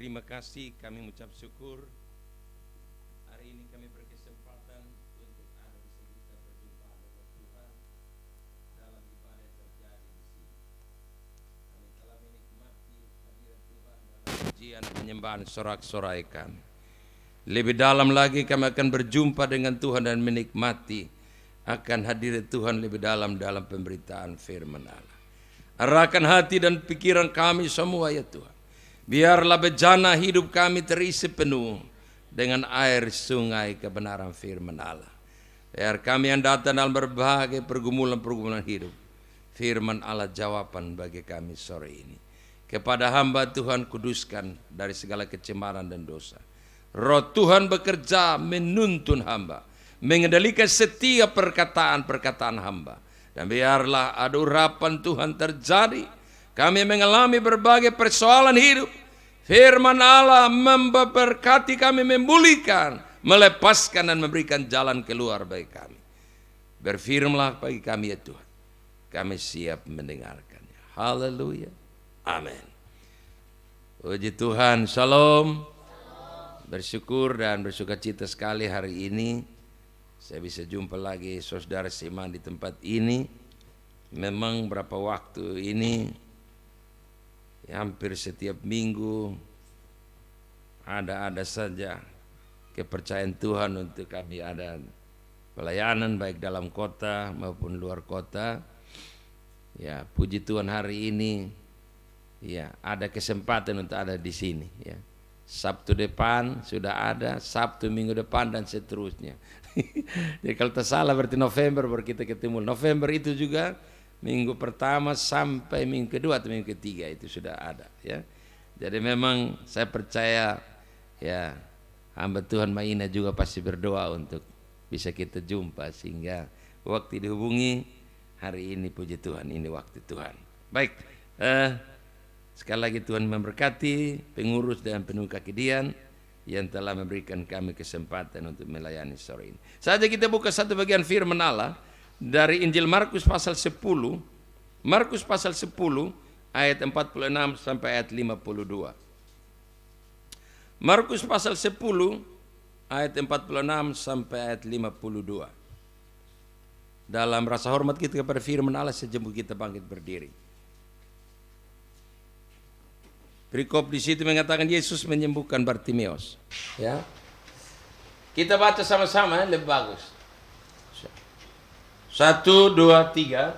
Terima kasih, kami mengucap syukur. Hari ini kami berkesempatan untuk ada bisa kita berjumpa dengan Tuhan dalam ibadah yang terjadi di sini. Kami telah menikmati hadirat Tuhan dalam pujian penyembahan sorak-sorai kami. Lebih dalam lagi kami akan berjumpa dengan Tuhan dan menikmati akan hadirat Tuhan lebih dalam pemberitaan firman Allah. Arahkan hati dan pikiran kami semua ya Tuhan. Biarlah bejana hidup kami terisi penuh dengan air sungai kebenaran firman Allah. Biar kami yang datang dalam berbagai pergumulan-pergumulan hidup, firman Allah jawaban bagi kami sore ini. Kepada hamba Tuhan kuduskan dari segala kecemaran dan dosa. Roh Tuhan bekerja menuntun hamba, mengendalikan setiap perkataan-perkataan hamba. Dan biarlah ada urapan Tuhan terjadi. Kami mengalami berbagai persoalan hidup. Firman Allah memberkati kami, memulihkan, melepaskan dan memberikan jalan keluar bagi kami. Berfirmanlah bagi kami ya Tuhan. Kami siap mendengarkannya. Haleluya. Amin. Puji Tuhan. Shalom. Bersyukur dan bersukacita sekali hari ini saya bisa jumpa lagi saudara seiman di tempat ini. Memang berapa waktu ini hampir setiap minggu ada saja kepercayaan Tuhan untuk kami ada pelayanan baik dalam kota maupun luar kota. Ya, puji Tuhan hari ini ya ada kesempatan untuk ada di sini ya. Sabtu depan sudah ada, Sabtu minggu depan dan seterusnya. Jadi kalau tak salah berarti November baru kita ketemu. November itu juga minggu pertama sampai minggu kedua atau minggu ketiga itu sudah ada ya. Jadi memang saya percaya ya hamba Tuhan Maina juga pasti berdoa untuk bisa kita jumpa sehingga waktu dihubungi hari ini puji Tuhan ini waktu Tuhan. Baik, sekali lagi Tuhan memberkati pengurus dan penuh kekidian yang telah memberikan kami kesempatan untuk melayani sore ini. Saja kita buka satu bagian firman Allah dari Injil Markus pasal 10. Markus pasal 10 ayat 46 sampai ayat 52. Markus pasal 10 ayat 46 sampai ayat 52. Dalam rasa hormat kita kepada firman Allah sejenak kita bangkit berdiri. Perikop di situ mengatakan Yesus menyembuhkan Bartimeus. Ya. Kita baca sama-sama lebih bagus. 1, 2, 3.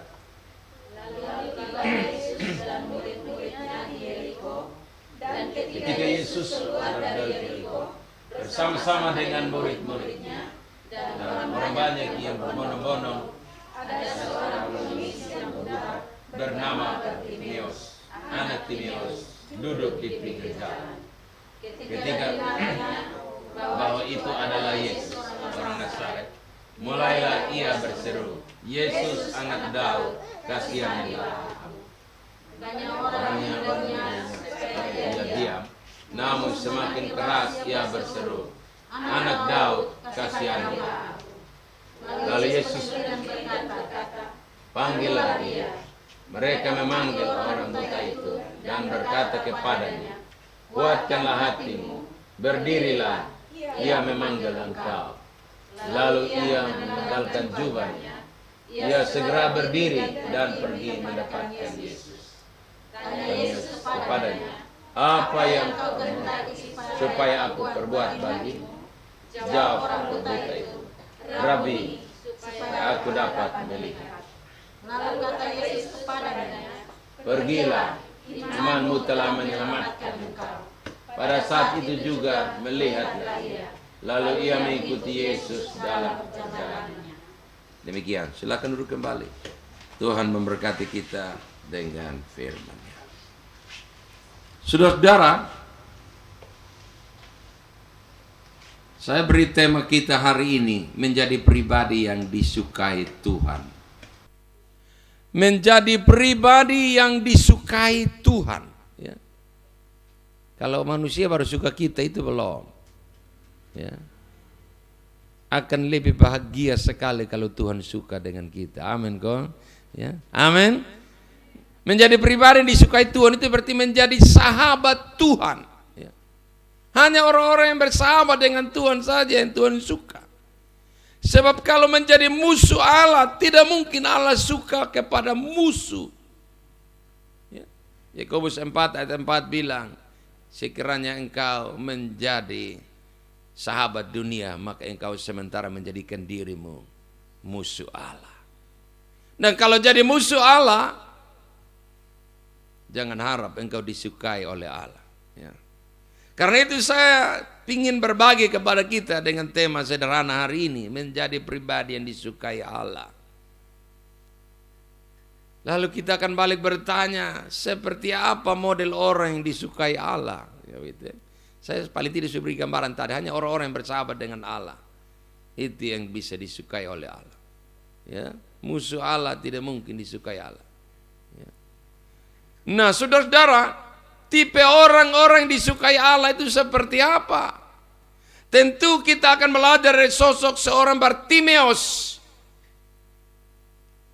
Lalu tiba Yesus dan murid-muridnya di Yeriko, dan ketika Yesus keluar dari Yeriko bersama-sama dengan murid-muridnya dan orang banyak yang berbondong-bondong, ada seorang pengemis yang buta bernama Bartimeus, anak Timeus, duduk di pinggir jalan. Ketika bahwa itu adalah Yesus orang Nazaret, mulailah ia berseru, Yesus anak Daud, kasihanilah aku. Banyak orang yang ia diam, namun semakin keras ia berseru, anak Daud, kasihanilah aku. Lalu Yesus berkata, panggillah dia. Mereka memanggil orang buta itu dan berkata kepadanya, kuatkanlah hatimu, berdirilah, ia memanggil engkau. Lalu ia menanggalkan jubahnya. Ia segera berdiri dan pergi mendapatkan Yesus. Tanya Yesus kepadanya, apa yang kau kehendaki supaya aku perbuat bagimu? Jawab orang buta itu, Rabi, supaya aku dapat melihat. Lalu kata Yesus kepadanya, pergilah, imanmu telah menyelamatkan engkau. Pada saat itu juga melihatlah ia. Lalu ia mengikuti Yesus dalam perjalanannya. Demikian, silakan duduk kembali. Tuhan memberkati kita dengan firman-Nya. Saudara-saudara, saya beri tema kita hari ini menjadi pribadi yang disukai Tuhan. Menjadi pribadi yang disukai Tuhan. Ya. Kalau manusia baru suka kita itu belum. Ya. Akan lebih bahagia sekali kalau Tuhan suka dengan kita. Amin kok. Ya. Amin. Menjadi pribadi yang disukai Tuhan itu berarti menjadi sahabat Tuhan. Ya. Hanya orang-orang yang bersahabat dengan Tuhan saja yang Tuhan suka. Sebab kalau menjadi musuh Allah, tidak mungkin Allah suka kepada musuh. Ya. Yakobus 4 ayat 4 bilang, sekiranya engkau menjadi sahabat dunia, maka engkau sementara menjadikan dirimu musuh Allah. Dan kalau jadi musuh Allah, jangan harap engkau disukai oleh Allah. Ya. Karena itu saya ingin berbagi kepada kita dengan tema sederhana hari ini, menjadi pribadi yang disukai Allah. Lalu kita akan balik bertanya, seperti apa model orang yang disukai Allah? Ya, gitu. Saya paling tidak sudah beri gambaran tadi, hanya orang-orang yang bersahabat dengan Allah. Itu yang bisa disukai oleh Allah. Ya, musuh Allah tidak mungkin disukai Allah. Ya. Nah, saudara-saudara, tipe orang-orang disukai Allah itu seperti apa? Tentu kita akan belajar dari sosok seorang Bartimeus.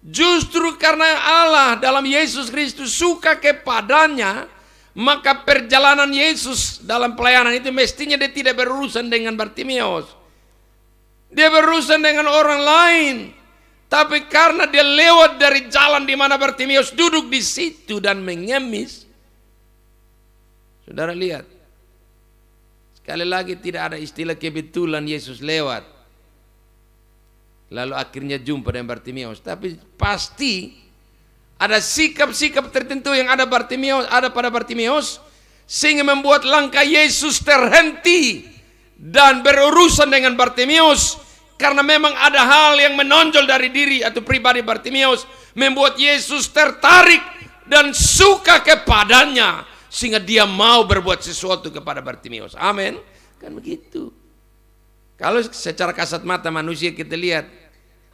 Justru karena Allah dalam Yesus Kristus suka kepadanya, maka perjalanan Yesus dalam pelayanan itu mestinya dia tidak berurusan dengan Bartimeus. Dia berurusan dengan orang lain. Tapi karena dia lewat dari jalan di mana Bartimeus duduk di situ dan mengemis, saudara lihat, sekali lagi tidak ada istilah kebetulan Yesus lewat lalu akhirnya jumpa dengan Bartimeus, tapi pasti ada sikap-sikap tertentu yang ada pada Bartimeus sehingga membuat langkah Yesus terhenti dan berurusan dengan Bartimeus, karena memang ada hal yang menonjol dari diri atau pribadi Bartimeus membuat Yesus tertarik dan suka kepadanya, sehingga dia mau berbuat sesuatu kepada Bartimeus. Amin. Kan begitu. Kalau secara kasat mata manusia kita lihat,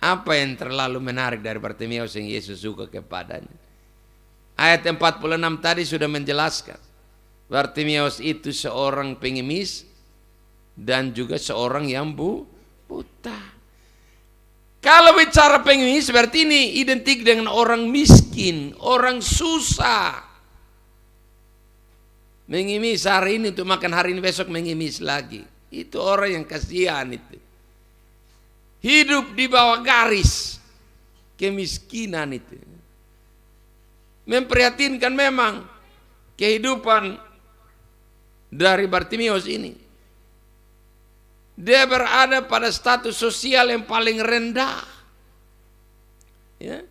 apa yang terlalu menarik dari Bartimeus yang Yesus suka kepadanya? Ayat 46 tadi sudah menjelaskan. Bartimeus itu seorang pengemis dan juga seorang yang buta. Kalau bicara pengemis berarti ini identik dengan orang miskin, orang susah. Mengemis hari ini untuk makan hari ini, besok mengemis lagi. Itu orang yang kasihan itu. Hidup di bawah garis kemiskinan itu. Memprihatinkan memang kehidupan dari Bartimeus ini. Dia berada pada status sosial yang paling rendah. Ya.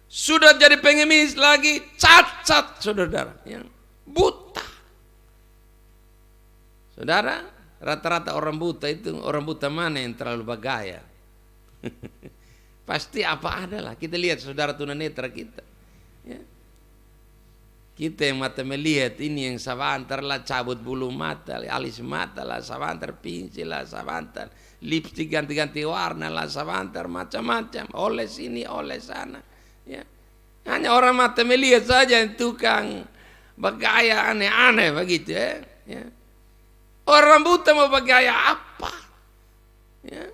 Sudah jadi pengemis lagi, cacat saudara, ya. Buta. Saudara, rata-rata orang buta itu, orang buta mana yang terlalu bergaya? Pasti apa ada lah. Kita lihat saudara tunanetra kita. Ya. Kita yang mata melihat, ini yang sabantar lah, cabut bulu mata, alis mata lah, sabantar pensil lah, sabantar lipstik ganti-ganti warna lah, sabantar macam-macam, oleh sini, oleh sana. Ya. Hanya orang mata melihat saja yang tukang bergaya aneh-aneh begitu. Ya. Orang buta mau bergaya apa? Ya.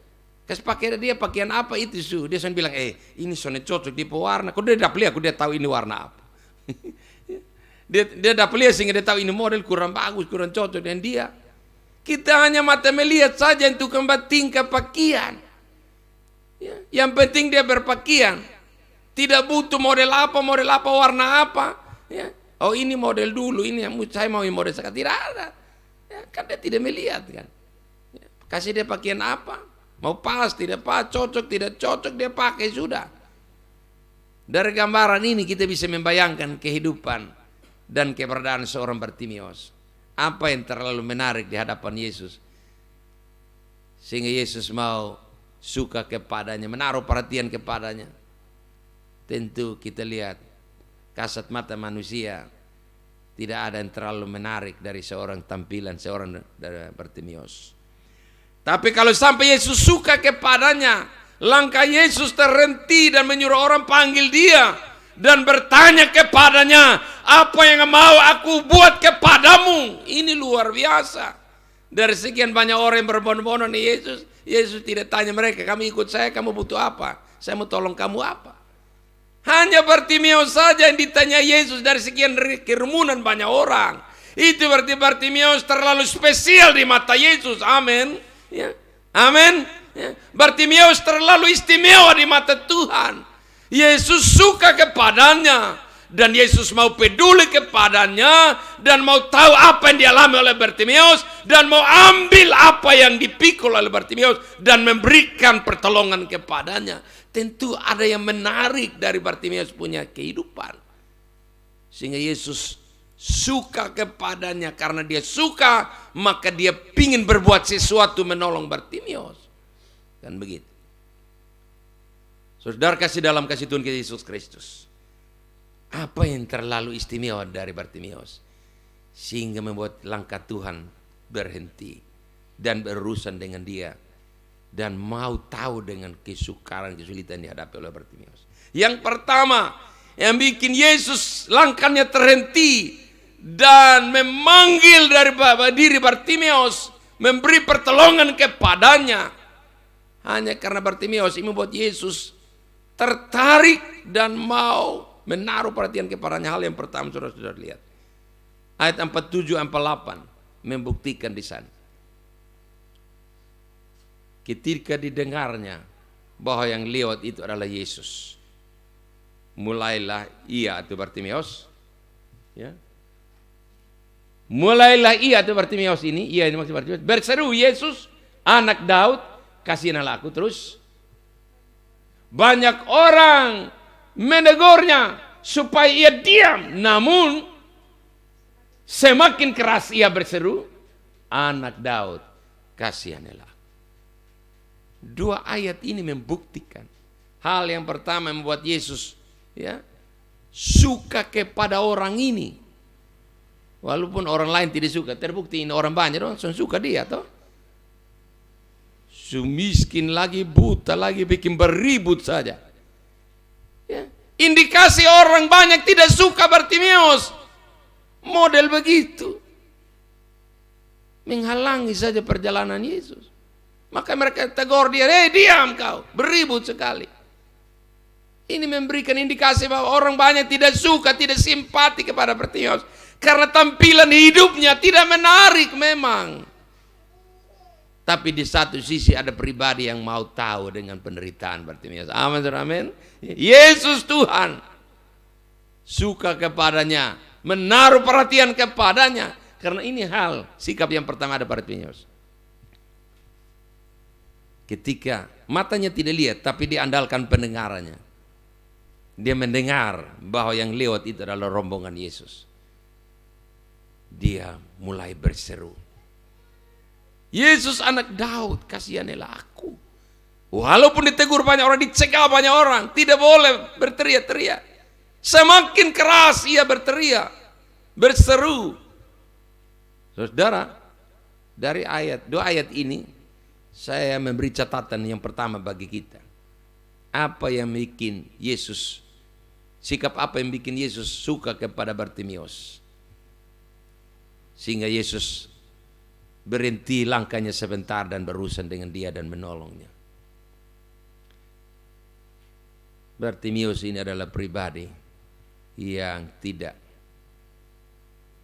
Kas pakai dia pakaian apa itu su? Dia bilang, ini soalnya cocok di pewarna. Kok dia dapat lihat, dia tahu ini warna apa. dia dapat lihat sehingga dia tahu ini model kurang bagus, kurang cocok dengan dia. Kita hanya mata melihat saja yang tukang tingkah pakaian. Ya. Yang penting dia berpakaian. Tidak butuh model apa, warna apa. Ya. Oh ini model dulu, ini saya mau model sekarang. Tidak ada. Ya, kan dia tidak melihat kan. Ya, kasih dia pakaian apa, mau pas, tidak pas, cocok, tidak cocok, dia pakai sudah. Dari gambaran ini kita bisa membayangkan kehidupan dan keberadaan seorang Bartimeus. Apa yang terlalu menarik di hadapan Yesus sehingga Yesus mau suka kepadanya, menaruh perhatian kepadanya? Tentu kita lihat kasat mata manusia, tidak ada yang terlalu menarik dari seorang tampilan seorang dari Bartimeus. Tapi kalau sampai Yesus suka kepadanya, langkah Yesus terhenti dan menyuruh orang panggil dia dan bertanya kepadanya, apa yang mau aku buat kepadamu? Ini luar biasa. Dari sekian banyak orang yang berbondong-bondong di Yesus, Yesus tidak tanya mereka, kamu ikut saya, kamu butuh apa? Saya mau tolong kamu apa? Hanya Bartimeus saja yang ditanya Yesus dari sekian kerumunan banyak orang. Itu berarti Bartimeus terlalu spesial di mata Yesus. Amin. Ya. Amin. Ya. Bartimeus terlalu istimewa di mata Tuhan. Yesus suka kepadanya. Dan Yesus mau peduli kepadanya. Dan mau tahu apa yang dialami oleh Bartimeus. Dan mau ambil apa yang dipikul oleh Bartimeus. Dan memberikan pertolongan kepadanya. Tentu ada yang menarik dari Bartimeus punya kehidupan. Sehingga Yesus suka kepadanya. Karena dia suka, maka dia pingin berbuat sesuatu menolong Bartimeus. Kan begitu. Saudara kasih dalam kasih Tuhan kita Yesus Kristus. Apa yang terlalu istimewa dari Bartimeus? Sehingga membuat langkah Tuhan berhenti. Dan berurusan dengan dia. Dan mau tahu dengan kesukaran, kesulitan dihadapi oleh Bartimeus. Yang pertama, yang bikin Yesus langkahnya terhenti dan memanggil dari diri Bartimeus, memberi pertolongan kepadanya, hanya karena Bartimeus ini membuat Yesus tertarik dan mau menaruh perhatian kepadanya. Hal yang pertama saudara-saudara lihat, ayat 47-48 membuktikan di sana. Ketika didengarnya bahwa yang lewat itu adalah Yesus, mulailah ia atau Bartimeus, ya. Mulailah ia atau Bartimeus ini, ia ini maksud Bartimeus, berseru, Yesus, anak Daud, kasihanlah aku. Terus banyak orang menegurnya supaya ia diam, namun semakin keras ia berseru, anak Daud, kasihanlah. Dua ayat ini membuktikan hal yang pertama membuat Yesus, ya, suka kepada orang ini, walaupun orang lain tidak suka. Terbukti ini orang banyak langsung suka dia, toh. Miskin lagi, buta lagi, bikin beribut saja, ya. Indikasi orang banyak tidak suka Bartimeus, model begitu, menghalangi saja perjalanan Yesus. Maka mereka tegur dia, diam kau, beribut sekali. Ini memberikan indikasi bahwa orang banyak tidak suka, tidak simpati kepada Bartimeus. Karena tampilan hidupnya tidak menarik memang. Tapi di satu sisi ada pribadi yang mau tahu dengan penderitaan Bartimeus. Amin, amin. Yesus Tuhan suka kepadanya, menaruh perhatian kepadanya. Karena ini hal, sikap yang pertama ada Bartimeus. Ketika matanya tidak lihat, tapi diandalkan pendengarannya. Dia mendengar bahwa yang lewat itu adalah rombongan Yesus. Dia mulai berseru, Yesus anak Daud, kasihanilah aku. Walaupun ditegur banyak orang, dicegah banyak orang, tidak boleh berteriak-teriak. Semakin keras ia berteriak, berseru. Saudara, dari dua ayat ini, saya memberi catatan yang pertama bagi kita. Apa yang bikin Yesus, sikap apa yang bikin Yesus suka kepada Bartimeus, sehingga Yesus berhenti langkahnya sebentar dan berurusan dengan dia dan menolongnya. Bartimeus ini adalah pribadi yang tidak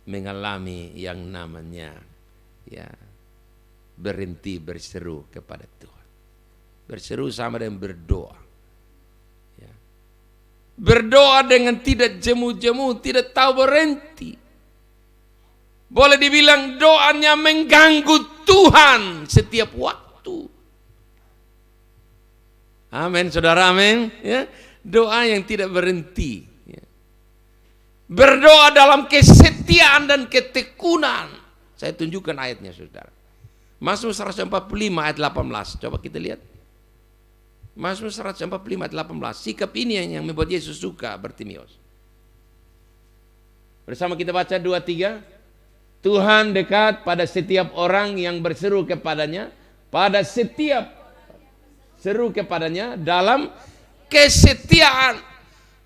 mengalami yang namanya, ya, berhenti berseru kepada Tuhan. Berseru sama dengan berdoa, ya. Berdoa dengan tidak jemu-jemu, tidak tahu berhenti. Boleh dibilang doanya mengganggu Tuhan setiap waktu. Amin, saudara, amin. Ya, doa yang tidak berhenti. Ya. Berdoa dalam kesetiaan dan ketekunan. Saya tunjukkan ayatnya, saudara. Mazmur 145 ayat 18. Coba kita lihat. Mazmur 145 ayat 18. Sikap ini yang membuat Yesus suka Bartimeus. Bersama kita baca 2-3. Tuhan dekat pada setiap orang yang berseru kepadanya, pada setiap seru kepadanya dalam kesetiaan.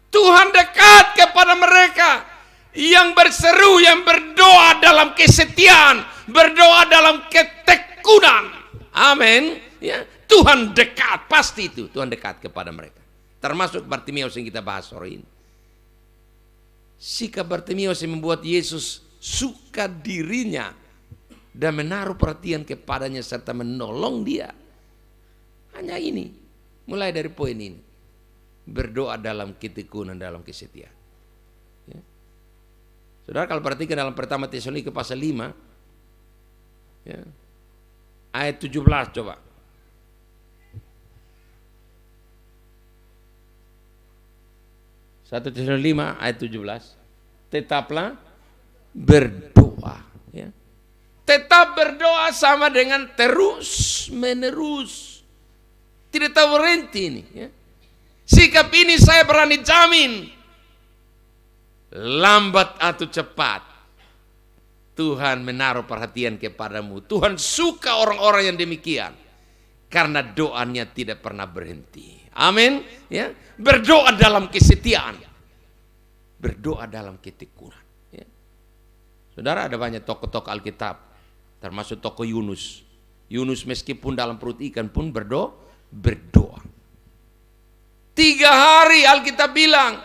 Tuhan dekat kepada mereka yang berseru, yang berdoa dalam kesetiaan, berdoa dalam ketekunan. Amin. Ya, Tuhan dekat, pasti itu Tuhan dekat kepada mereka. Termasuk Bartimeus yang kita bahas sore ini. Sikap Bartimeus yang membuat Yesus suka dirinya dan menaruh perhatian kepadanya serta menolong dia. Hanya ini, mulai dari poin ini. Berdoa dalam ketekunan, dalam kesetiaan. Ya. Saudara kalau perhatikan dalam pertama Tesalonika pasal 5, ya, ayat 17 coba. Satu Tesalonika 5 ayat 17. Tetaplah berdoa. Ya. Tetap berdoa sama dengan terus menerus. Tidak tahu berhenti ini. Ya. Sikap ini saya berani jamin, lambat atau cepat Tuhan menaruh perhatian kepadamu. Tuhan suka orang-orang yang demikian karena doanya tidak pernah berhenti. Amin. Ya. Berdoa dalam kesetiaan, berdoa dalam ketekunan. Ya. Saudara, ada banyak tokoh-tokoh Alkitab, termasuk tokoh Yunus. Yunus meskipun dalam perut ikan pun berdoa. 3 hari Alkitab bilang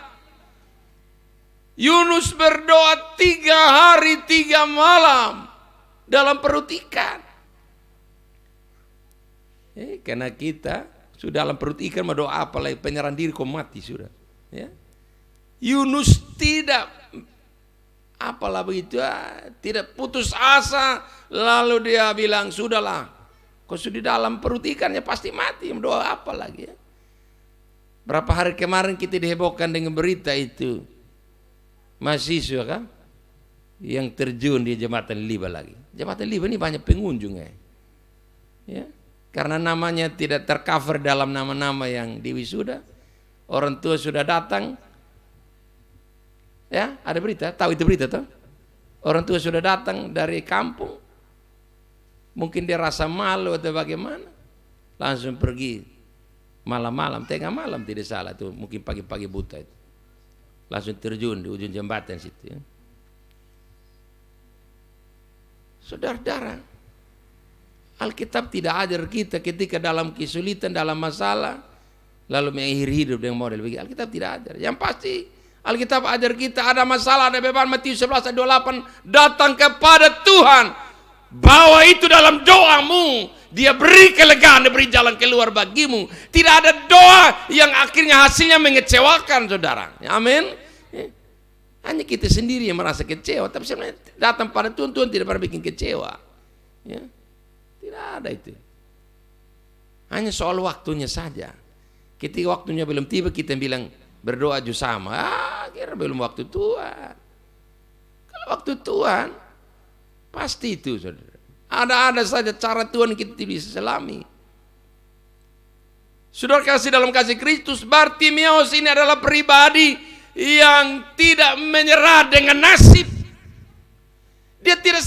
Yunus berdoa 3 hari 3 malam dalam perut ikan. Karena kita sudah dalam perut ikan mau doa apa lagi, penyerahan diri kau mati sudah. Ya. Yunus tidak apalah begitu, tidak putus asa, lalu dia bilang sudahlah, kau sudah dalam perut ikannya pasti mati, doa apa lagi ya. Berapa hari kemarin kita dihebohkan dengan berita itu mahasiswa kan yang terjun di Jembatan Liba lagi. Jembatan Liba ini banyak pengunjung ya. Karena namanya tidak tercover dalam nama-nama yang di wisuda. Orang tua sudah datang. Ya, ada berita, tahu itu berita toh? Orang tua sudah datang dari kampung. Mungkin dia rasa malu atau bagaimana. Langsung pergi. Malam-malam, tengah malam tidak salah tuh, mungkin pagi-pagi buta itu. Langsung terjun di ujung jembatan situ ya. Saudara-saudara, Alkitab tidak ajar kita ketika dalam kesulitan, dalam masalah, lalu mengakhiri hidup dengan model begitu. Alkitab tidak ajar. Yang pasti Alkitab ajar kita ada masalah, ada beban. Matius 11 ayat 28, datang kepada Tuhan, bawa itu dalam doamu. Dia beri kelegaan, dia beri jalan keluar bagimu. Tidak ada doa yang akhirnya hasilnya mengecewakan, saudara. Amin. Hanya kita sendiri yang merasa kecewa. Tapi sebenarnya datang pada Tuhan, Tuhan tidak pernah bikin kecewa. Ya. Tidak ada itu. Hanya soal waktunya saja. Ketika waktunya belum tiba, kita bilang berdoa juga sama. Kira belum waktu Tuhan. Kalau waktu Tuhan, pasti itu, saudara. Ada saja cara Tuhan kita bisa selami. Saudara kasih dalam kasih Kristus, Bartimeus ini adalah pribadi yang tidak menyerah dengan nasib. Dia tidak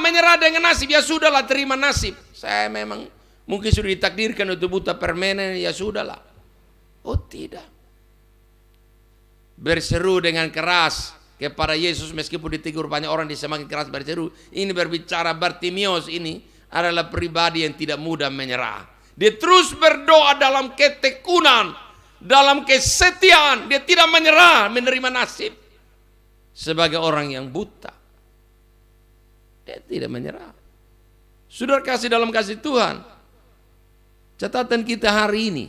menyerah dengan nasib. Ya sudahlah, terima nasib. Saya memang mungkin sudah ditakdirkan untuk buta permanen, ya sudahlah. Oh tidak. Berseru dengan keras kepada Yesus meskipun ditegur banyak orang, dia semakin keras berseru. Ini berbicara Bartimeus ini adalah pribadi yang tidak mudah menyerah. Dia terus berdoa dalam ketekunan, dalam kesetiaan. Dia tidak menyerah menerima nasib sebagai orang yang buta. Dia tidak menyerah. Saudara kasih dalam kasih Tuhan, catatan kita hari ini,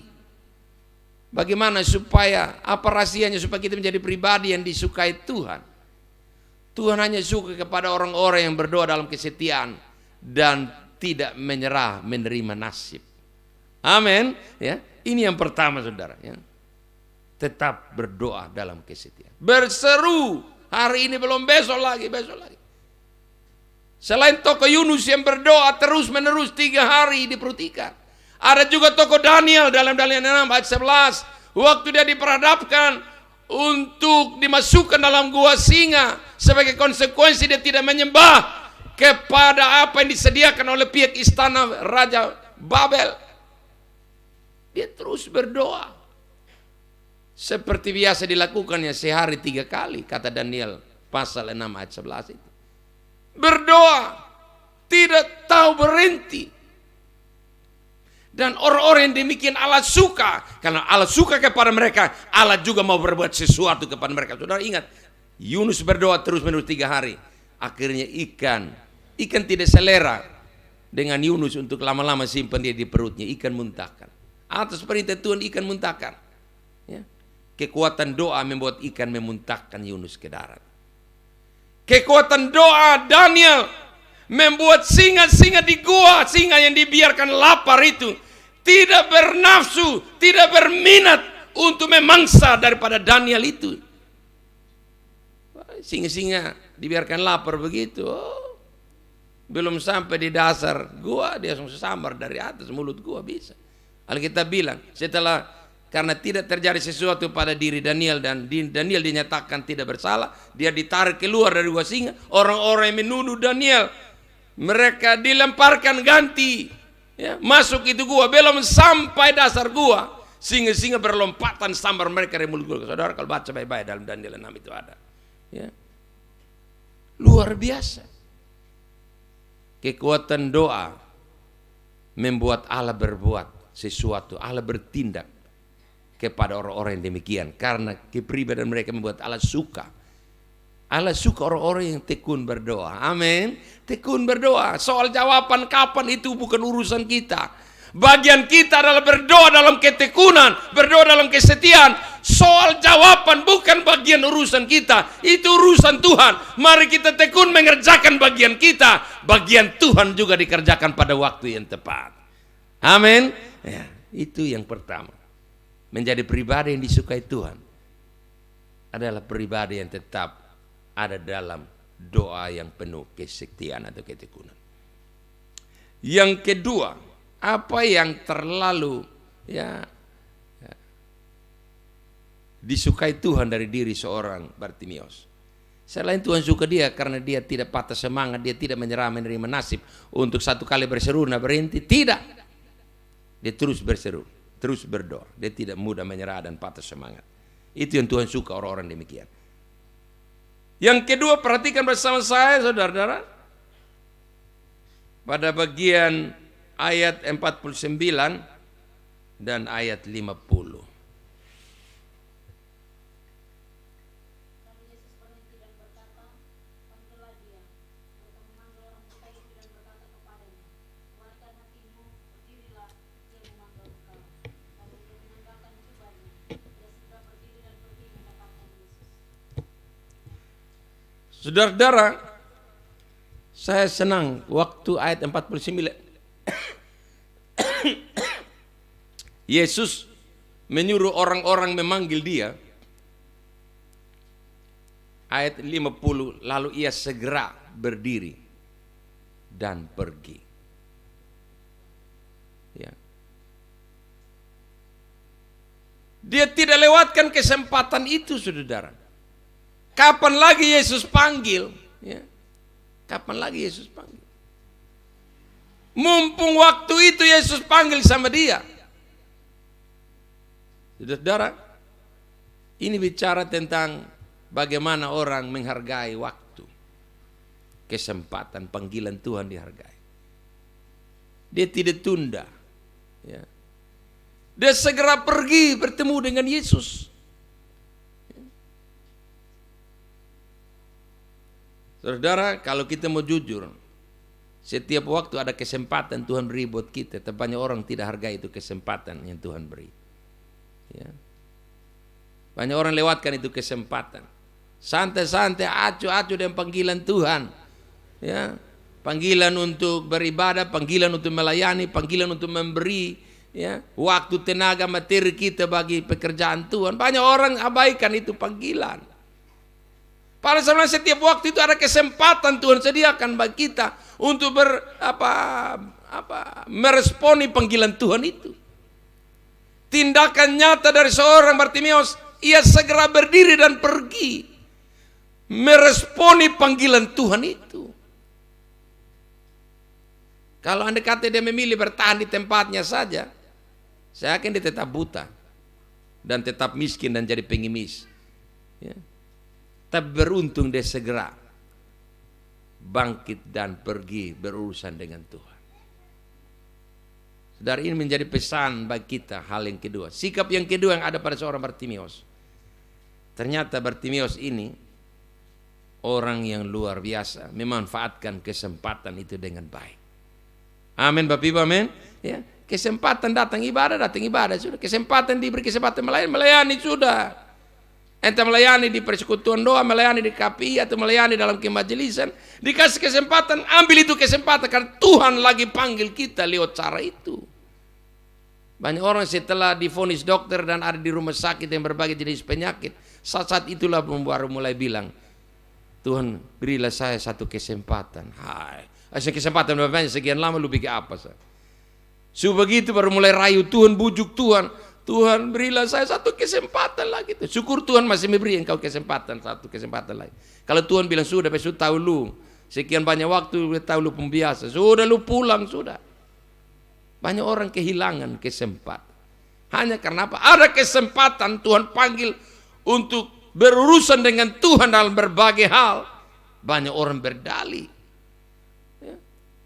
bagaimana supaya, apa rahasianya supaya kita menjadi pribadi yang disukai Tuhan. Tuhan hanya suka kepada orang-orang yang berdoa dalam kesetiaan dan tidak menyerah menerima nasib. Amin. Ya, ini yang pertama, saudara. Ya. Tetap berdoa dalam kesetiaan. Berseru, hari ini belum, besok lagi. Selain tokoh Yunus yang berdoa terus menerus 3 hari di perut ikan, ada juga tokoh Daniel dalam Daniel 6 ayat 11. Waktu dia diperhadapkan untuk dimasukkan dalam gua singa, sebagai konsekuensi dia tidak menyembah kepada apa yang disediakan oleh pihak istana Raja Babel. Dia terus berdoa. Seperti biasa dilakukannya sehari 3 kali, kata Daniel pasal 6 ayat 11 itu. Berdoa, tidak tahu berhenti. Dan orang-orang yang demikian Allah suka. Karena Allah suka kepada mereka, Allah juga mau berbuat sesuatu kepada mereka. Saudara ingat, Yunus berdoa terus menerus 3 hari. akhirnya ikan tidak selera dengan Yunus untuk lama-lama simpan dia di perutnya, ikan muntahkan. Atas perintah Tuhan ikan muntahkan. Ya. Kekuatan doa membuat ikan memuntahkan Yunus ke darat. Kekuatan doa Daniel membuat singa-singa di gua, singa yang dibiarkan lapar itu tidak bernafsu, tidak berminat untuk memangsa daripada Daniel itu. Singa-singa dibiarkan lapar begitu. Belum sampai di dasar gua dia langsung sambar dari atas mulut gua bisa. Alkitab bilang karena tidak terjadi sesuatu pada diri Daniel dan Daniel dinyatakan tidak bersalah, dia ditarik keluar dari gua singa. Orang-orang yang menuduh Daniel mereka dilemparkan ganti, ya, masuk itu gua, belum sampai dasar gua singa-singa berlompatan sambar mereka dari mulut gua. Saudara kalau baca baik-baik dalam Daniel 6 itu ada, ya. Luar biasa. Kekuatan doa membuat Allah berbuat sesuatu, Allah bertindak kepada orang-orang yang demikian karena kepribadian mereka membuat Allah suka. Allah suka orang-orang yang tekun berdoa. Amin. Tekun berdoa. Soal jawaban kapan itu bukan urusan kita. Bagian kita adalah berdoa dalam ketekunan, berdoa dalam kesetiaan. Soal jawaban bukan bagian urusan kita, itu urusan Tuhan. Mari kita tekun mengerjakan bagian kita. Bagian Tuhan juga dikerjakan pada waktu yang tepat. Amin. Ya, itu yang pertama. Menjadi pribadi yang disukai Tuhan adalah pribadi yang tetap ada dalam doa yang penuh kesetiaan atau ketekunan. Yang kedua, apa yang terlalu disukai Tuhan dari diri seorang Bartimius. Selain Tuhan suka dia karena dia tidak patah semangat, dia tidak menyerah menerima nasib untuk satu kali berseru nah berhenti, tidak. Dia terus berseru, terus berdoa. Dia tidak mudah menyerah dan patah semangat. Itu yang Tuhan suka orang-orang demikian. Yang kedua, perhatikan bersama saya saudara-saudara. Pada bagian ayat 49 dan ayat 50. Saudara-saudara, saya senang waktu ayat 49. Yesus menyuruh orang-orang memanggil dia. Ayat 50, lalu ia segera berdiri dan pergi. Ya. Dia tidak lewatkan kesempatan itu, saudara. Kapan lagi Yesus panggil? Ya. Kapan lagi Yesus panggil? Mumpung waktu itu Yesus panggil sama dia. Saudara, ini bicara tentang bagaimana orang menghargai waktu. Kesempatan, panggilan Tuhan dihargai. Dia tidak tunda. Ya. Dia segera pergi bertemu dengan Yesus. Saudara, kalau kita mau jujur, setiap waktu ada kesempatan Tuhan beri buat kita, tapi banyak orang tidak hargai itu kesempatan yang Tuhan beri. Ya. Banyak orang lewatkan itu kesempatan. Santai-santai, acu-acu dengan panggilan Tuhan. Ya. Panggilan untuk beribadah, panggilan untuk melayani, panggilan untuk memberi, ya, waktu, tenaga, materi kita bagi pekerjaan Tuhan. Banyak orang abaikan itu panggilan. Pada sebenarnya setiap waktu itu ada kesempatan Tuhan sediakan bagi kita untuk meresponi panggilan Tuhan itu. Tindakan nyata dari seorang Bartimius, ia segera berdiri dan pergi meresponi panggilan Tuhan itu. Kalau Anda kata dia memilih bertahan di tempatnya saja, saya yakin dia tetap buta dan tetap miskin dan jadi pengemis. Ya. Tapi beruntung dia segera bangkit dan pergi berurusan dengan Tuhan. Saudara, ini menjadi pesan bagi kita. Hal yang kedua, sikap yang kedua yang ada pada seorang Bartimius. Ternyata Bartimius ini orang yang luar biasa memanfaatkan kesempatan itu dengan baik. Amin Bapak Ibu, amin. Ya, kesempatan datang ibadah sudah. Kesempatan diberi kesempatan melayani sudah. Ente melayani di persekutuan doa, melayani di KPI atau melayani dalam kemajelisan, dikasih kesempatan, ambil itu kesempatan karena Tuhan lagi panggil kita lewat cara itu. Banyak orang setelah divonis dokter dan ada di rumah sakit yang berbagai jenis penyakit, saat itulah baru mulai bilang, Tuhan berilah saya satu kesempatan. Kesempatan banyak sekian lama lu bikin apa sah? Begitu baru mulai rayu Tuhan, bujuk Tuhan. Tuhan berilah saya satu kesempatan lagi. Syukur Tuhan masih memberi engkau kesempatan, satu kesempatan lagi. Kalau Tuhan bilang sudah besok tahu lu, sekian banyak waktu tahu lu pembiasa, sudah lu pulang sudah. Banyak orang kehilangan kesempatan. Hanya karena apa? Ada kesempatan Tuhan panggil untuk berurusan dengan Tuhan dalam berbagai hal. Banyak orang berdalih.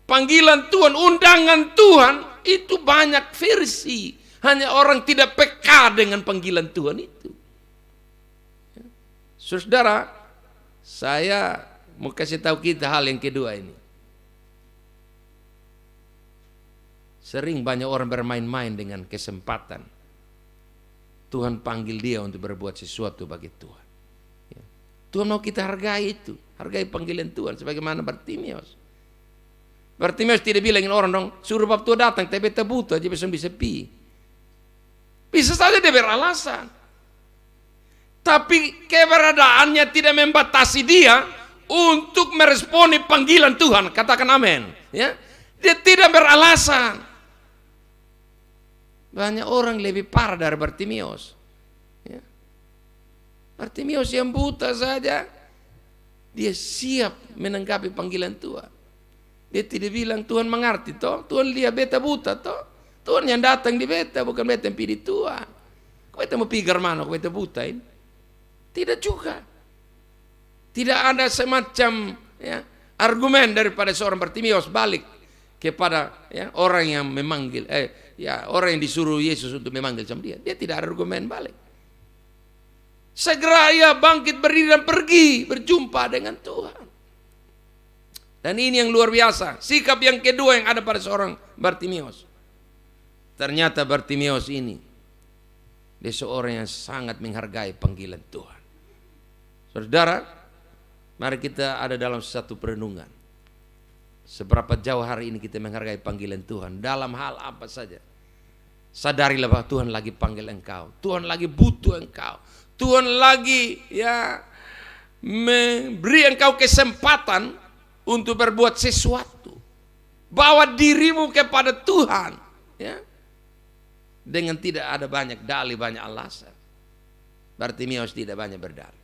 Panggilan Tuhan, undangan Tuhan itu banyak versi. Hanya orang tidak peka dengan panggilan Tuhan itu. Saudara, saya mau kasih tahu kita hal yang kedua ini. Sering banyak orang bermain-main dengan kesempatan. Tuhan panggil dia untuk berbuat sesuatu bagi Tuhan. Tuhan mau kita hargai itu. Hargai panggilan Tuhan. Sebagaimana Bartimeus. Bartimeus tidak bilangin orang dong, suruh bab tua datang, tapi beta buta aja bisa pi. Bisa saja dia beralasan. Tapi keberadaannya tidak membatasi dia untuk meresponi panggilan Tuhan. Katakan amin. Ya, dia tidak beralasan. Banyak orang lebih parah dari Bartimeus. Ya. Bartimeus yang buta saja, dia siap menanggapi panggilan Tuhan. Dia tidak bilang Tuhan mengerti toh, Tuhan lihat beta buta toh. Tuhan yang datang di beta, bukan beta yang pilih Tuhan. Kau beta mau pigar mana, kau beta buta ini? Tidak juga. Tidak ada semacam argumen daripada seorang Bartimeus balik kepada orang yang memanggil, orang yang disuruh Yesus untuk memanggil sama dia. Dia tidak ada argumen balik. Segera ia bangkit berdiri dan pergi berjumpa dengan Tuhan. Dan ini yang luar biasa. Sikap yang kedua yang ada pada seorang Bartimeus. Ternyata Bartimeus ini, dia seorang yang sangat menghargai panggilan Tuhan. Saudara, mari kita ada dalam satu perenungan. Seberapa jauh hari ini kita menghargai panggilan Tuhan dalam hal apa saja. Sadarilah bahwa Tuhan lagi panggil engkau. Tuhan lagi butuh engkau. Tuhan lagi memberi engkau kesempatan untuk berbuat sesuatu. Bawa dirimu kepada Tuhan. Ya. Dengan tidak ada banyak dalih, banyak alasan. Bartimeus tidak banyak berdalih.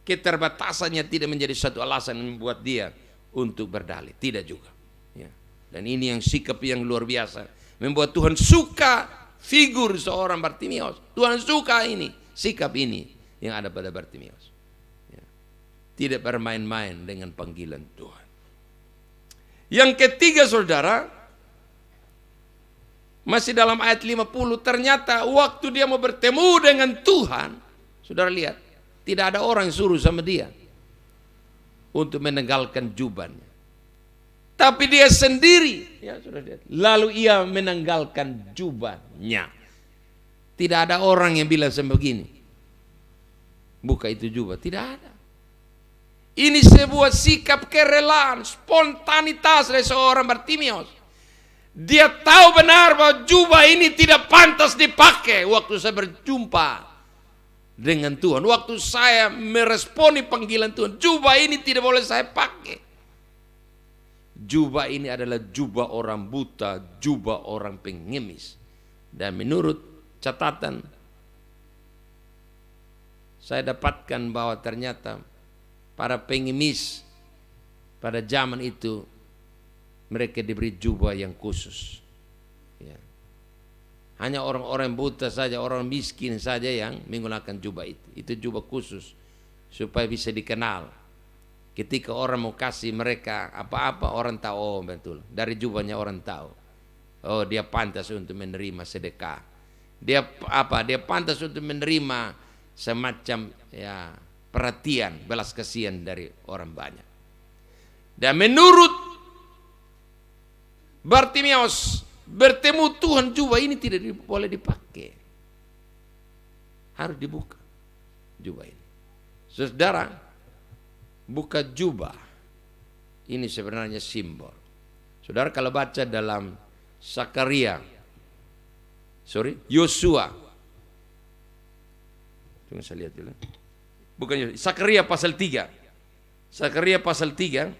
Keterbatasannya tidak menjadi satu alasan yang membuat dia untuk berdalih. Tidak juga. Ya. Dan ini yang sikap yang luar biasa. Membuat Tuhan suka figur seorang Bartimeus. Tuhan suka ini, sikap ini yang ada pada Bartimeus. Ya. Tidak bermain-main dengan panggilan Tuhan. Yang ketiga saudara, masih dalam ayat 50, ternyata waktu dia mau bertemu dengan Tuhan, saudara lihat, tidak ada orang yang suruh sama dia untuk menanggalkan jubahnya. Tapi dia sendiri, ya saudara lihat, lalu ia menanggalkan jubahnya. Tidak ada orang yang bilang sama begini, buka itu jubah, tidak ada. Ini sebuah sikap kerelaan, spontanitas dari seorang Bartimeus. Dia tahu benar bahwa jubah ini tidak pantas dipakai waktu saya berjumpa dengan Tuhan. Waktu saya meresponi panggilan Tuhan, jubah ini tidak boleh saya pakai. Jubah ini adalah jubah orang buta, jubah orang pengemis. Dan menurut catatan, saya dapatkan bahwa ternyata para pengemis pada zaman itu mereka diberi jubah yang khusus. Ya. Hanya orang-orang buta saja, orang miskin saja yang menggunakan jubah itu. Itu jubah khusus supaya bisa dikenal. Ketika orang mau kasih mereka apa-apa, orang tahu, oh betul. Dari jubahnya orang tahu. Oh, dia pantas untuk menerima sedekah. Dia pantas untuk menerima semacam perhatian, belas kasihan dari orang banyak. Dan menurut Bartimeus, bertemu Tuhan, jubah ini tidak boleh dipakai. Harus dibuka jubah ini. Saudara, buka jubah ini sebenarnya simbol. Saudara kalau baca dalam Yosua. Tunggu saya lihat dulu. Bukan Zakaria pasal 3. Zakaria pasal 3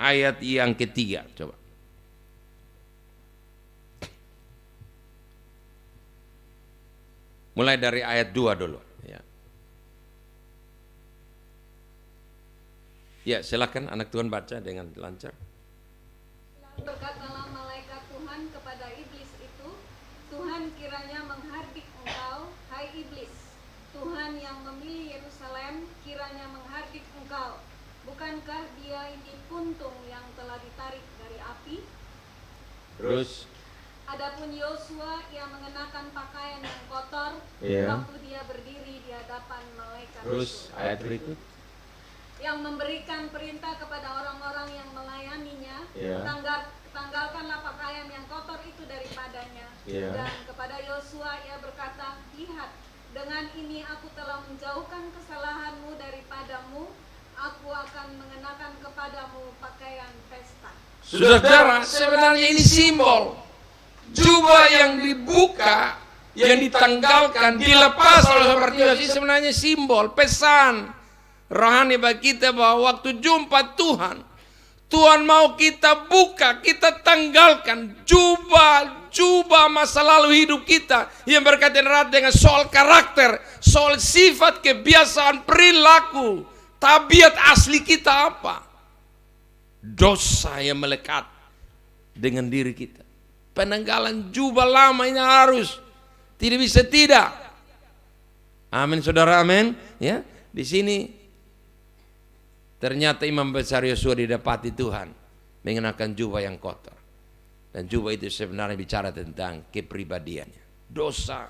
ayat yang ketiga. Coba. Mulai dari ayat 2 dulu. Ya, silakan anak Tuhan baca dengan lancar. Berkatalah malaikat Tuhan kepada iblis itu, Tuhan kiranya menghardik engkau, hai iblis. Tuhan yang memilih Yerusalem kiranya menghardik engkau. Bukankah dia ini puntung yang telah ditarik dari api? Terus. Adapun Yosua yang mengenakan pakaian yang kotor, waktu dia berdiri di hadapan malaikat. Terus ayat berikut. Yang memberikan perintah kepada orang-orang yang melayaninya, tanggalkanlah pakaian yang kotor itu daripadanya. Dan kepada Yosua ia berkata, lihat, dengan ini aku telah menjauhkan kesalahanmu daripadamu, aku akan mengenakan kepadamu pakaian pesta. Saudara, sebenarnya ini simbol. Jubah yang dibuka, yang ditanggalkan, dilepas oleh Bartimeus ini sebenarnya simbol, pesan rohani bagi kita bahwa waktu jumpa Tuhan, Tuhan mau kita buka, kita tanggalkan jubah masa lalu hidup kita yang berkaitan erat dengan soal karakter, soal sifat, kebiasaan, perilaku, tabiat asli kita apa. Dosa yang melekat dengan diri kita. Penanggalan jubah lama ini harus, tidak bisa tidak. Amin saudara, amin. Ya, di sini ternyata Imam besar Yosua didapati Tuhan mengenakan jubah yang kotor. Dan jubah itu sebenarnya bicara tentang kepribadiannya, dosa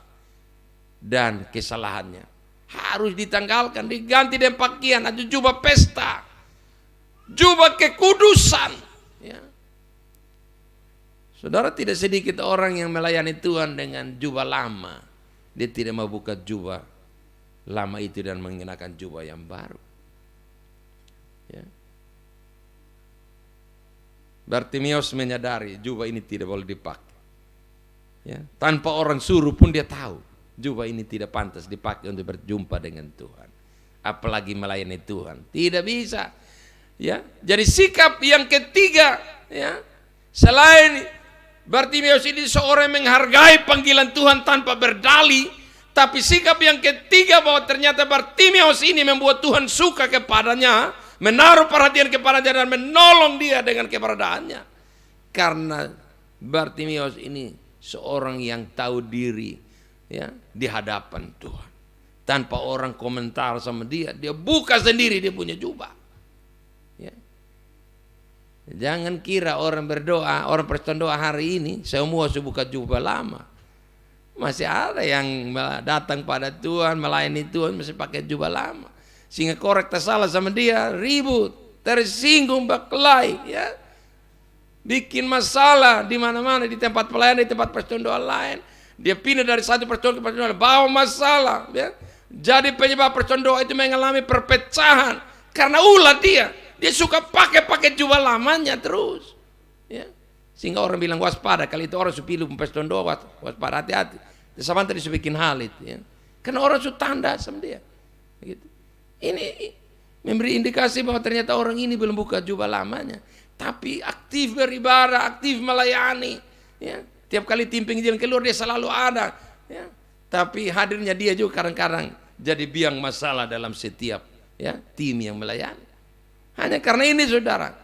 dan kesalahannya. Harus ditanggalkan, diganti dengan pakaian, ada jubah pesta, jubah kekudusan. Ya. Saudara, tidak sedikit orang yang melayani Tuhan dengan jubah lama. Dia tidak mau buka jubah lama itu dan mengenakan jubah yang baru. Ya. Bartimeus menyadari jubah ini tidak boleh dipakai. Ya. Tanpa orang suruh pun dia tahu jubah ini tidak pantas dipakai untuk berjumpa dengan Tuhan. Apalagi melayani Tuhan. Tidak bisa. Ya. Jadi sikap yang ketiga, ya, selain Bartimeus ini seorang yang menghargai panggilan Tuhan tanpa berdalih, tapi sikap yang ketiga bahwa ternyata Bartimeus ini membuat Tuhan suka kepadanya, menaruh perhatian kepadanya dan menolong dia dengan keberadaannya. Karena Bartimeus ini seorang yang tahu diri, ya, di hadapan Tuhan. Tanpa orang komentar sama dia, dia buka sendiri dia punya jubah. Ya. Jangan kira orang berdoa, orang Kristen doa hari ini semua buka jubah lama. Masih ada yang datang pada Tuhan, melayani Tuhan masih pakai jubah lama. Sehingga korek tersalah sama dia, ribut, tersinggung, berkelahi, ya. Bikin masalah di mana-mana, di tempat pelayanan, di tempat Kristen doa lain. Dia pindah dari satu Kristen ke Kristen doa, bawa masalah, ya. Jadi penyebab Kristen doa itu mengalami perpecahan karena ulah dia. Dia suka pakai jubah lamanya terus, ya. Sehingga orang bilang waspada. Kali itu orang supilih Kristen doa, waspada, hati-hati. Sama tadi bikin hal itu, ya. Karena orang sudah tanda sama dia, gitu. Ini memberi indikasi bahwa ternyata orang ini belum buka jubah lamanya, tapi aktif beribadah, aktif melayani, ya. Tiap kali timping jalan keluar dia selalu ada, ya. Tapi hadirnya dia juga kadang-kadang jadi biang masalah dalam setiap, ya, tim yang melayani. Hanya karena ini saudara,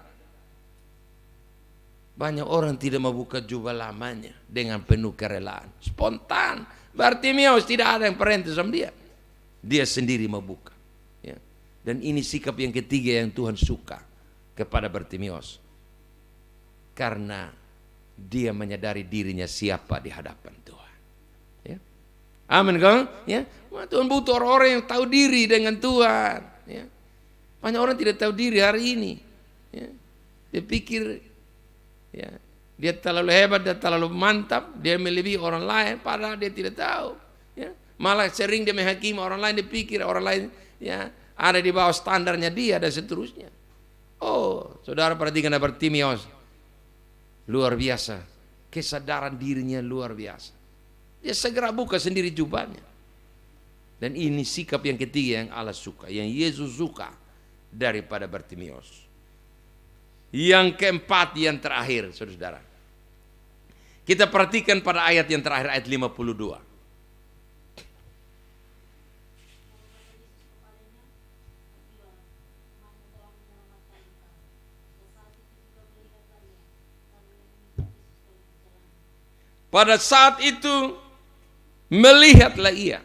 banyak orang tidak mau buka jubah lamanya dengan penuh kerelaan, spontan. Bartimeus tidak ada yang perintah sama dia, dia sendiri mau buka. Ya. Dan ini sikap yang ketiga yang Tuhan suka kepada Bartimeus, karena dia menyadari dirinya siapa di hadapan Tuhan. Ya. Amin kan? Ya. Tuhan butuh orang-orang yang tahu diri dengan Tuhan. Ya. Banyak orang tidak tahu diri hari ini. Ya. Dia pikir ya, dia terlalu hebat, dia terlalu mantap, dia melebihi orang lain, padahal dia tidak tahu. Ya. Malah sering dia menghakimi orang lain, dia pikir orang lain ya ada di bawah standarnya dia dan seterusnya. Oh, saudara perhatikan Bartimius, luar biasa, kesadaran dirinya luar biasa. Dia segera buka sendiri jubahnya. Dan ini sikap yang ketiga yang Allah suka, yang Yesus suka daripada Bartimius. Yang keempat, yang terakhir, saudara. Kita perhatikan pada ayat yang terakhir, ayat 52. Pada saat itu melihatlah ia,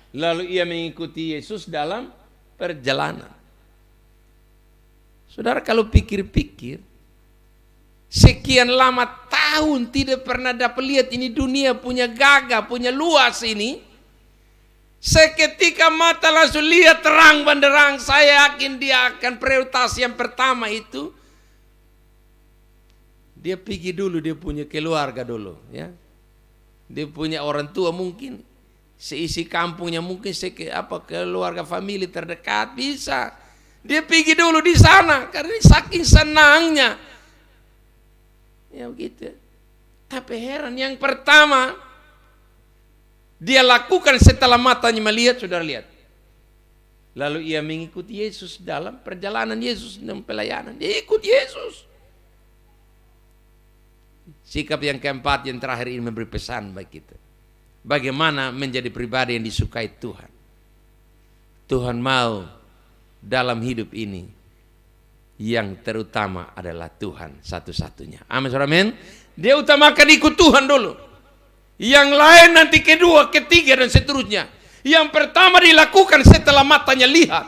lalu ia mengikuti Yesus dalam perjalanan. Saudara, kalau pikir-pikir, sekian lama tahun tidak pernah dapat lihat ini dunia punya gagah, punya luas ini. Seketika mata langsung lihat terang benderang, saya yakin dia akan prioritas yang pertama itu. Dia pergi dulu, dia punya keluarga dulu, ya. Dia punya orang tua mungkin, seisi kampungnya mungkin keluarga famili terdekat bisa. Dia pergi dulu di sana karena saking senangnya. Ya begitu. Tapi heran, yang pertama dia lakukan setelah matanya melihat, saudara lihat. Lalu ia mengikuti Yesus dalam perjalanan Yesus dalam pelayanan. Dia ikut Yesus. Sikap yang keempat, yang terakhir ini memberi pesan bagi kita. Bagaimana menjadi pribadi yang disukai Tuhan. Tuhan mau dalam hidup ini yang terutama adalah Tuhan satu-satunya. Amin, saudara, amin. Dia utamakan ikut Tuhan dulu. Yang lain nanti kedua, ketiga dan seterusnya. Yang pertama dilakukan setelah matanya lihat.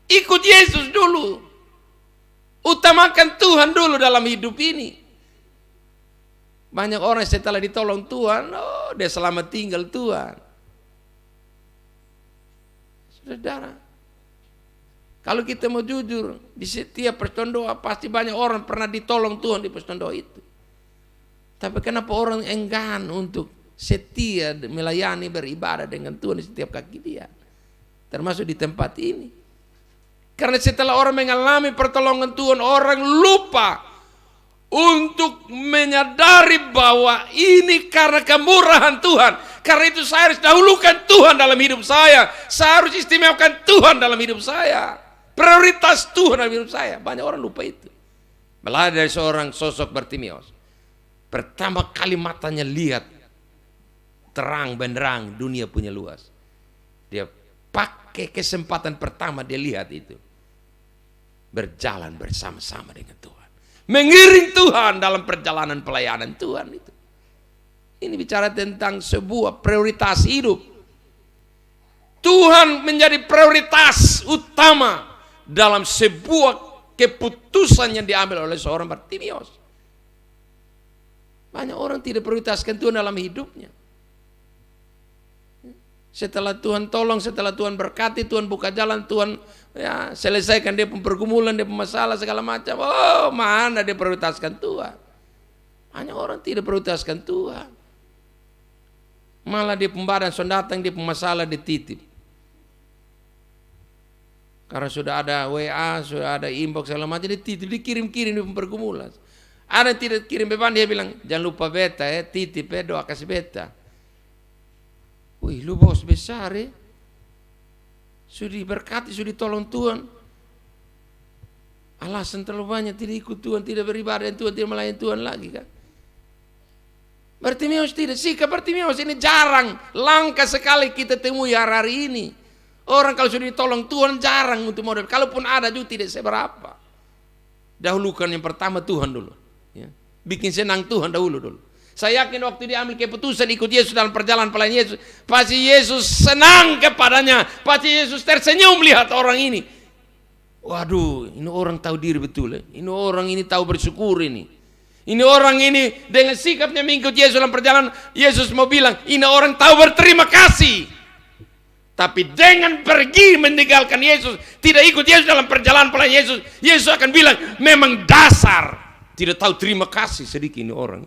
Ikut Yesus dulu. Utamakan Tuhan dulu dalam hidup ini. Banyak orang setelah ditolong Tuhan, oh dia selamat tinggal Tuhan. Saudara, kalau kita mau jujur, di setiap persekutuan doa pasti banyak orang pernah ditolong Tuhan di persekutuan doa itu. Tapi kenapa orang enggan untuk setia melayani, beribadah dengan Tuhan di setiap kaki dia, termasuk di tempat ini? Karena setelah orang mengalami pertolongan Tuhan, orang lupa untuk menyadari bahwa ini karena kemurahan Tuhan. Karena itu saya harus dahulukan Tuhan dalam hidup saya. Saya harus istimewakan Tuhan dalam hidup saya. Prioritas Tuhan dalam hidup saya. Banyak orang lupa itu. Belajar dari seorang sosok Bartimius. Pertama kali matanya lihat terang benderang, dunia punya luas. Dia pakai kesempatan pertama dia lihat itu. Berjalan bersama-sama dengan Tuhan. Mengiring Tuhan dalam perjalanan pelayanan Tuhan itu. Ini bicara tentang sebuah prioritas hidup. Tuhan menjadi prioritas utama dalam sebuah keputusan yang diambil oleh seorang Bartimius. Banyak orang tidak prioritaskan Tuhan dalam hidupnya. Setelah Tuhan tolong, setelah Tuhan berkati, Tuhan buka jalan, Tuhan ya selesaikan dia pergumulan, dia masalah segala macam. Oh, mana dia prioritaskan Tuhan? Banyak orang tidak prioritaskan Tuhan. Malah dia pembadan, sudah datang dia pemasalah dititip. Karena sudah ada WA, sudah ada inbox segala macam, dititip, dikirim-kirim di pergumulan. Ada yang tidak kirim beban, dia bilang jangan lupa beta ya, titip ya, doa kasih beta. Wih, lu bos besar ya. Sudah diberkati, sudah ditolong Tuhan. Alasan terlalu banyak tidak ikut Tuhan, tidak beribadah dengan Tuhan, tidak melayani Tuhan lagi kan. Bartimius tidak, sikap Bartimius ini jarang, langka sekali kita temui hari ini. Orang kalau sudah ditolong Tuhan jarang untuk modal. Kalaupun ada juga tidak seberapa. Dahulukan yang pertama Tuhan dulu. Ya. Bikin senang Tuhan dulu. Saya yakin waktu dia ambil keputusan ikut Yesus dalam perjalanan pelayanan Yesus, pasti Yesus senang kepadanya, pasti Yesus tersenyum melihat orang ini. Waduh, ini orang tahu diri betul ya. Ini orang ini tahu bersyukur ini. Ini orang ini dengan sikapnya mengikut Yesus dalam perjalanan, Yesus mau bilang, ini orang tahu berterima kasih. Tapi dengan pergi meninggalkan Yesus, tidak ikut Yesus dalam perjalanan pelayanan Yesus, Yesus akan bilang, memang dasar tidak tahu terima kasih sedikit ini orang.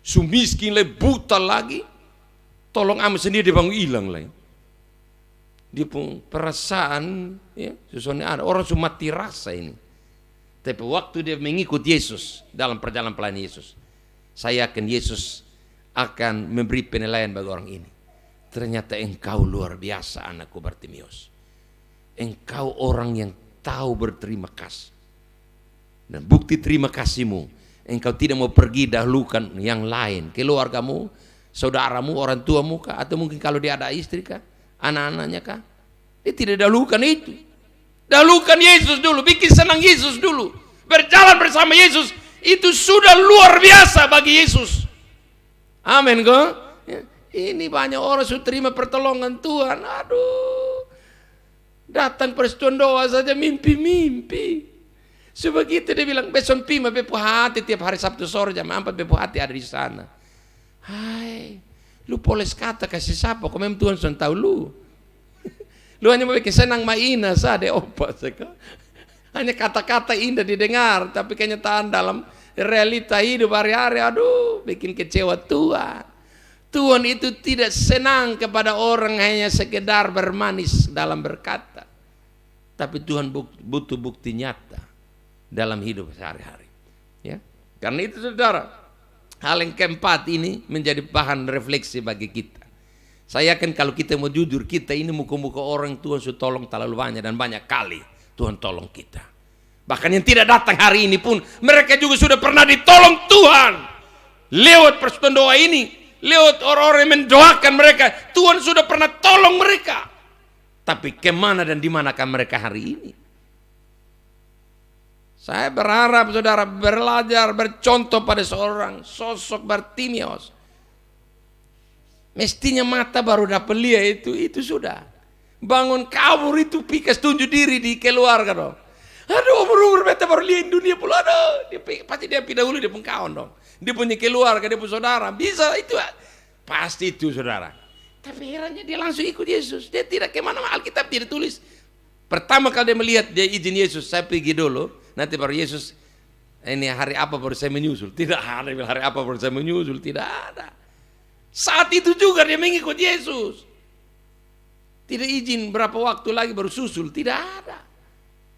Sumiskin lagi, buta lagi, tolong amat sendiri dia bangun hilang lagi. Dia pun perasaan, ya, sesuatu ada orang cuma mati rasa ini. Tapi waktu dia mengikut Yesus dalam perjalanan pelayanan Yesus, saya yakin Yesus akan memberi penilaian bagi orang ini. Ternyata engkau luar biasa, anakku Bartimius. Engkau orang yang tahu berterima kasih. Dan bukti terima kasihmu, engkau tidak mau pergi dahulukan yang lain, keluargamu, saudaramu, orang tuamu kah? Atau mungkin kalau dia ada istri kah? Anak-anaknya kah? Dia tidak dahulukan itu. Dahulukan Yesus dulu, bikin senang Yesus dulu. Berjalan bersama Yesus, itu sudah luar biasa bagi Yesus. Amin kok? Ini banyak orang sudah terima pertolongan Tuhan. Aduh, datang persekutuan doa saja mimpi-mimpi. Sebegitu dia bilang, beson pima bepu hati tiap hari Sabtu sore jam 4 bepu hati ada di sana. Hai, lu poles kata kasih siapa? Kau memang Tuhan sudah tahu lu. Lu hanya mau bikin senang maina saja opa seka. Hanya kata-kata indah didengar, tapi kenyataan dalam realita hidup hari-hari, aduh, bikin kecewa Tuhan. Tuhan itu tidak senang kepada orang hanya sekedar bermanis dalam berkata. Tapi Tuhan butuh bukti nyata dalam hidup sehari-hari. Ya. Karena itu saudara, hal yang keempat ini menjadi bahan refleksi bagi kita. Saya yakin kalau kita mau jujur, kita ini muka-muka orang Tuhan sudah tolong terlalu banyak dan banyak kali Tuhan tolong kita. Bahkan yang tidak datang hari ini pun mereka juga sudah pernah ditolong Tuhan. Lewat persekutuan doa ini, lewat orang-orang yang mendoakan mereka, Tuhan sudah pernah tolong mereka. Tapi kemana dan dimanakah mereka hari ini? Saya berharap saudara belajar, bercontoh pada seorang sosok Bartimius. Mestinya mata baru dapat lihat itu sudah. Bangun kabur itu pikas tunjuk diri di keluarga dong. Aduh, umur beta baru lihat dunia pula. Aduh, pasti dia pindah dulu dia pun kawan dong. Dia punya keluarga, dia punya saudara. Bisa itu, pasti itu saudara. Tapi herannya dia langsung ikut Yesus. Dia tidak kemana-mana, Alkitab tidak tulis. Pertama kali dia melihat, dia izin Yesus, saya pergi dulu. Nanti baru Yesus, ini hari apa baru saya menyusul. Tidak ada hari apa baru saya menyusul, tidak ada. Saat itu juga dia mengikut Yesus. Tidak izin berapa waktu lagi baru susul, tidak ada.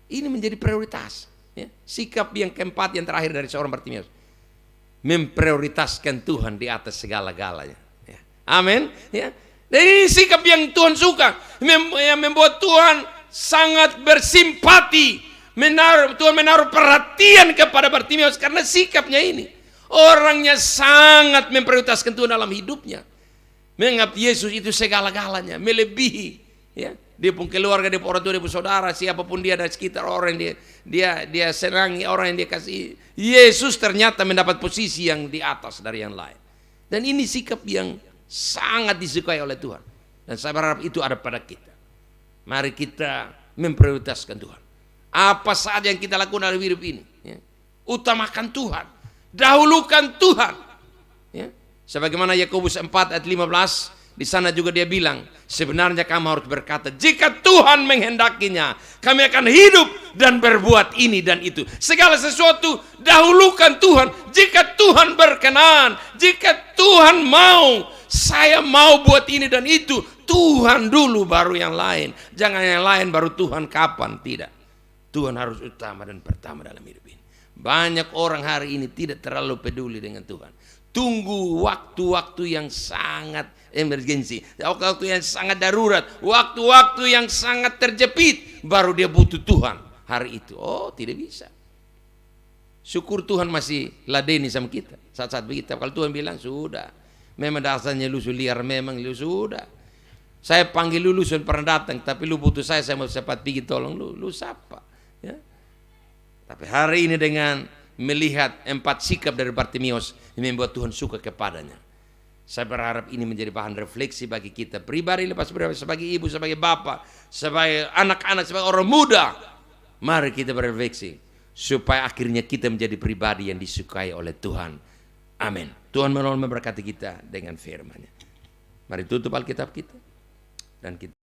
Ini menjadi prioritas. Ya. Sikap yang keempat yang terakhir dari seorang Bartimius, memprioritaskan Tuhan di atas segala-galanya. Ya. Amin. Ya. Dan ini sikap yang Tuhan suka, yang membuat Tuhan sangat bersimpati. Tuhan menaruh perhatian kepada Bartimius karena sikapnya ini. Orangnya sangat memprioritaskan Tuhan dalam hidupnya. Menganggap Yesus itu segala-galanya, melebihi. Ya. Dia pun keluarga, dia pun orang tua, dia pun saudara, siapapun dia dari sekitar orang yang dia senangi, orang yang dia kasih. Yesus ternyata mendapat posisi yang di atas dari yang lain. Dan ini sikap yang sangat disukai oleh Tuhan. Dan saya berharap itu ada pada kita. Mari kita memprioritaskan Tuhan. Apa saja yang kita lakukan dalam hidup ini, ya. Utamakan Tuhan, dahulukan Tuhan. Ya. Sebagaimana Yakobus 4 ayat 15, di sana juga dia bilang, sebenarnya kamu harus berkata, jika Tuhan menghendakinya, kami akan hidup dan berbuat ini dan itu. Segala sesuatu dahulukan Tuhan. Jika Tuhan berkenan, jika Tuhan mau, saya mau buat ini dan itu, Tuhan dulu baru yang lain. Jangan yang lain baru Tuhan kapan, tidak. Tuhan harus utama dan pertama dalam hidup ini. Banyak orang hari ini tidak terlalu peduli dengan Tuhan. Tunggu waktu-waktu yang sangat emergensi, waktu-waktu yang sangat darurat, waktu-waktu yang sangat terjepit, baru dia butuh Tuhan hari itu. Oh, tidak bisa. Syukur Tuhan masih ladeni sama kita saat-saat begitu. Kalau Tuhan bilang sudah, memang dasarnya lu liar, memang lu sudah. Saya panggil lu sudah pernah datang, tapi lu butuh saya mau cepat pergi tolong lu siapa? Ya. Tapi hari ini dengan melihat 4 sikap dari Bartimius yang membuat Tuhan suka kepadanya, saya berharap ini menjadi bahan refleksi bagi kita pribadi, lepas pribadi, sebagai ibu, sebagai bapak, sebagai anak-anak, sebagai orang muda. Mari kita berefleksi. supaya akhirnya kita menjadi pribadi yang disukai oleh Tuhan. Amin. Tuhan menolong memberkati kita dengan firman-Nya. Mari tutup Alkitab kita dan kita